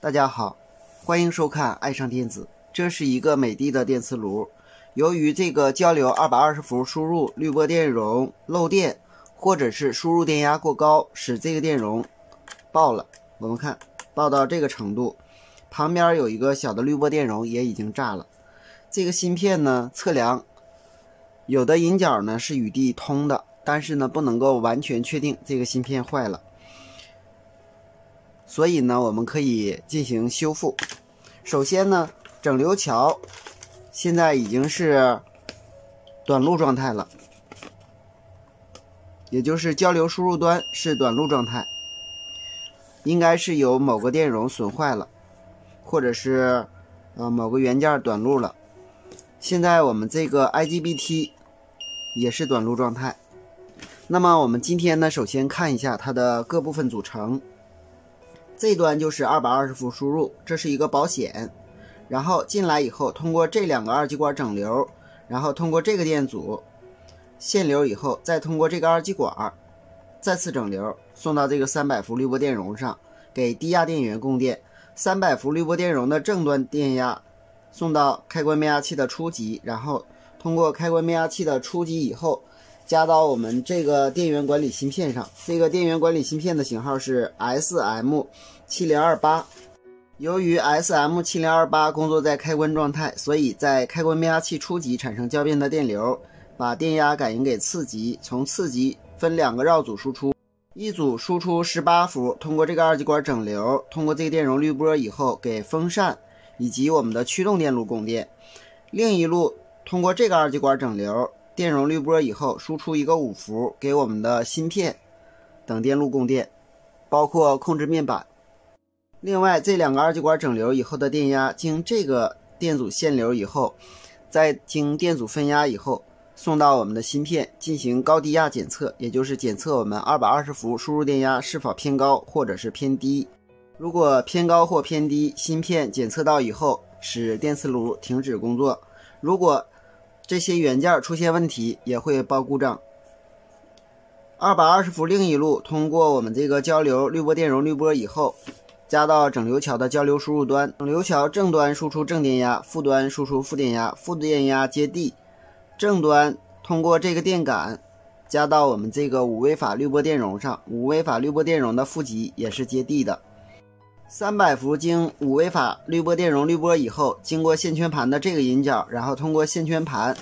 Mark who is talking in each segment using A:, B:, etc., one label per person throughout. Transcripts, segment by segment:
A: 大家好，欢迎收看爱上电子。这是一个美的的电磁炉，由于这个交流220伏输入滤波电容漏电，或者是输入电压过高，使这个电容爆了。我们看爆到这个程度，旁边有一个小的滤波电容也已经炸了。这个芯片呢，测量有的引脚呢是与地通的，但是呢不能够完全确定这个芯片坏了。所以呢，我们可以进行修复。首先呢，整流桥现在已经是短路状态了，也就是交流输入端是短路状态，应该是有某个电容损坏了，或者是某个元件短路了。现在我们这个 IGBT 也是短路状态。那么我们今天呢，首先看一下它的各部分组成。这端就是220伏输入，这是一个保险，然后进来以后通过这两个二极管整流，然后通过这个电阻限流以后，再通过这个二极管再次整流，送到这个300伏滤波电容上，给低压电源供电。300伏滤波电容的正端电压送到开关变压器的初级，然后通过开关变压器的初级以后，加到我们这个电源管理芯片上。这个电源管理芯片的型号是 SM7028。由于 SM7028 工作在开关状态，所以在开关变压器初级产生较变的电流，把电压感应给次级，从次级分两个绕组输出，一组输出18伏，通过这个二极管整流，通过这个电容滤波以后给风扇以及我们的驱动电路供电，另一路通过这个二极管整流，电容滤波以后输出一个5伏给我们的芯片等电路供电，包括控制面板。另外这两个二极管整流以后的电压经这个电阻限流以后，再经电阻分压以后送到我们的芯片进行高低压检测，也就是检测我们220伏输入电压是否偏高或者是偏低。如果偏高或偏低，芯片检测到以后使电磁炉停止工作，如果这些元件出现问题也会报故障。220伏另一路通过我们这个交流滤波电容滤波以后，加到整流桥的交流输入端，整流桥正端输出正电压，负端输出负电压，负电压接地，正端通过这个电感加到我们这个5微法滤波电容上，5微法滤波电容的负极也是接地的。300伏经5微法滤波电容滤波以后，经过线圈盘的这个引脚，然后通过线圈盘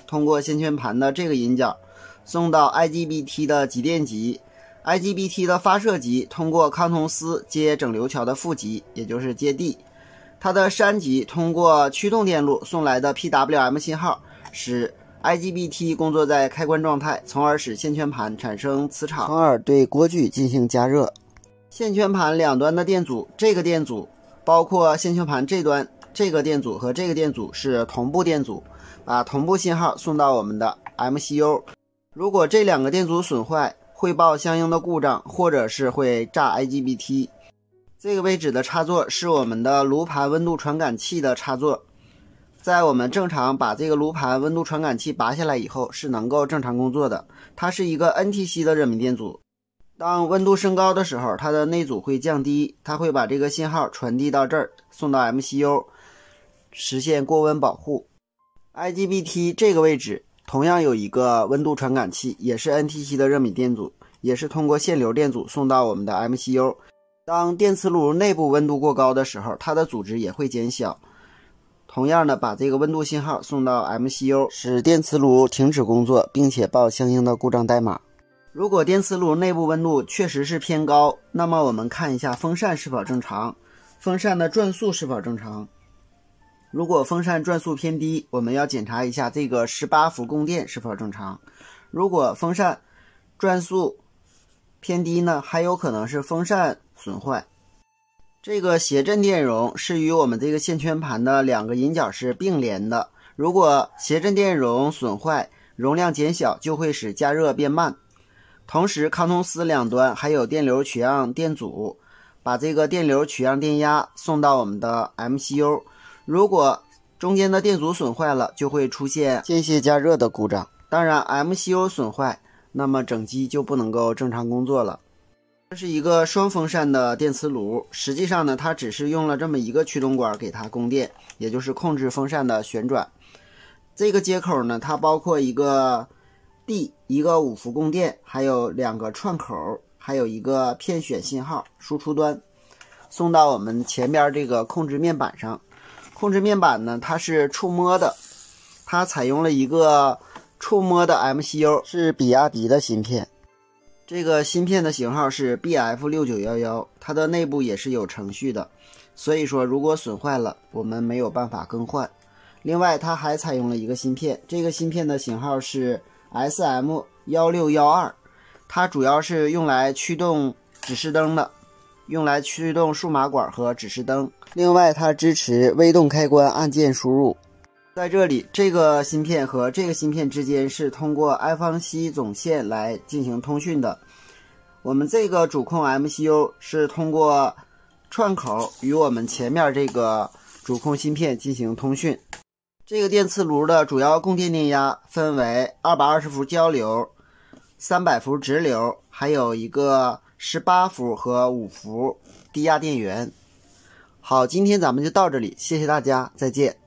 A: 的这个引脚送到 IGBT 的极电极， IGBT 的发射极通过康通斯接整流桥的负极，也就是接地，它的山极通过驱动电路送来的 PWM 信号，使 IGBT 工作在开关状态，从而使线圈盘产生磁场，从而对锅具进行加热。线圈盘两端的电阻，这个电阻包括线圈盘这端这个电阻和这个电阻是同步电阻，把同步信号送到我们的 MCU。 如果这两个电阻损坏，会报相应的故障，或者是会炸 IGBT。 这个位置的插座是我们的炉盘温度传感器的插座，在我们正常把这个炉盘温度传感器拔下来以后是能够正常工作的。它是一个 NTC 的热敏电阻，当温度升高的时候，它的内阻会降低，它会把这个信号传递到这儿，送到 MCU， 实现过温保护。 IGBT 这个位置同样有一个温度传感器，也是 NTC 的热敏电阻，也是通过限流电阻送到我们的 MCU。 当电磁炉内部温度过高的时候，它的阻值也会减小，同样的把这个温度信号送到 MCU， 使电磁炉停止工作，并且报相应的故障代码。如果电磁炉内部温度确实是偏高，那么我们看一下风扇是否正常，风扇的转速是否正常。如果风扇转速偏低，我们要检查一下这个18伏供电是否正常。如果风扇转速偏低呢，还有可能是风扇损坏。这个谐振电容是与我们这个线圈盘的两个引脚是并联的，如果谐振电容损坏，容量减小，就会使加热变慢。同时康通斯两端还有电流取样电阻，把这个电流取样电压送到我们的 MCU， 如果中间的电阻损坏了，就会出现间歇加热的故障。当然 MCU 损坏，那么整机就不能够正常工作了。这是一个双风扇的电磁炉，实际上呢，它只是用了这么一个驱动管给它供电，也就是控制风扇的旋转。这个接口呢，它包括一个 D， 一个5伏供电，还有2个串口，还有一个片选信号输出端，送到我们前边这个控制面板上。控制面板呢，它是触摸的，它采用了一个触摸的 MCU， 是比亚迪的芯片。这个芯片的型号是 BF6911， 它的内部也是有程序的，所以说如果损坏了，我们没有办法更换。另外，它还采用了一个芯片，这个芯片的型号是 SM1612， 它主要是用来驱动指示灯的，用来驱动数码管和指示灯。另外，它支持微动开关按键输入。在这里，这个芯片和这个芯片之间是通过 iPhone 7总线来进行通讯的。我们这个主控 MCU 是通过串口与我们前面这个主控芯片进行通讯。这个电磁炉的主要供电电压分为220伏交流、300伏直流，还有一个18伏和5伏低压电源。好，今天咱们就到这里，谢谢大家，再见。